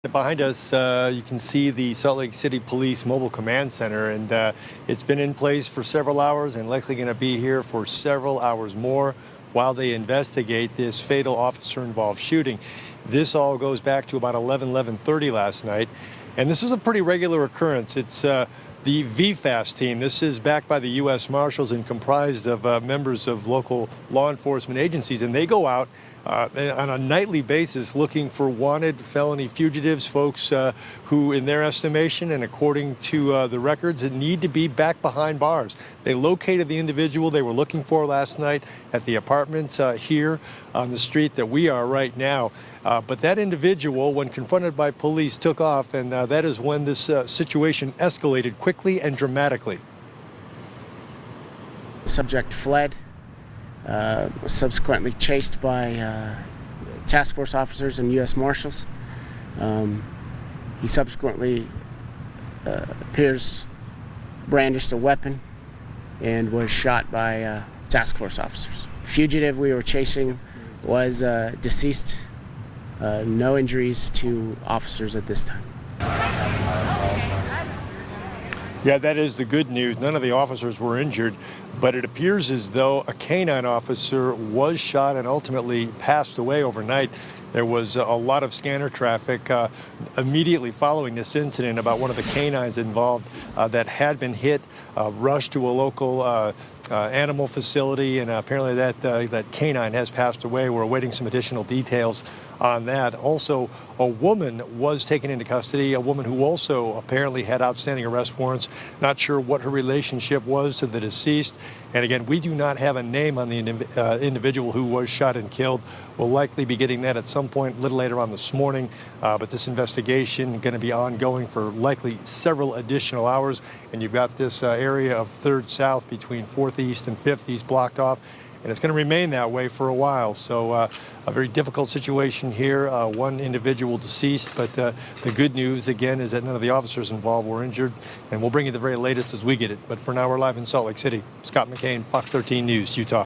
Behind us, you can see the Salt Lake City Police Mobile Command Center, and it's been in place for several hours and likely going to be here for several hours more while they investigate this fatal officer-involved shooting. This all goes back to about 11:30 last night, and this is a pretty regular occurrence. It's the VFAST team. This is backed by the U.S. Marshals and comprised of members of local law enforcement agencies, and they go out on a nightly basis looking for wanted felony fugitives, folks who, in their estimation and according to the records, need to be back behind bars. They located the individual they were looking for last night at the apartments here on the street that we are right now. But that individual, when confronted by police, took off, and that is when this situation escalated quickly and dramatically. The subject fled, was subsequently chased by task force officers and U.S. Marshals. He subsequently appears brandished a weapon and was shot by task force officers. Fugitive we were chasing was deceased. No injuries to officers at this time. Yeah, that is the good news. None of the officers were injured, but it appears as though a canine officer was shot and ultimately passed away overnight. There was a lot of scanner traffic immediately following this incident about one of the canines involved that had been hit, rushed to a local animal facility, and apparently that canine has passed away. We're awaiting some additional details on that. Also, a woman was taken into custody, a woman who also apparently had outstanding arrest warrants. Not sure what her relationship was to the deceased. And again, we do not have a name on the individual who was shot and killed. We'll likely be getting that at some point a little later on this morning. But this investigation is going to be ongoing for likely several additional hours. And you've got this area of 3rd South between 4th East and 5th East blocked off. And it's going to remain that way for a while. So a very difficult situation here. One individual deceased, but the good news, again, is that none of the officers involved were injured. And we'll bring you the very latest as we get it. But for now, we're live in Salt Lake City. Scott McCain, Fox 13 News, Utah.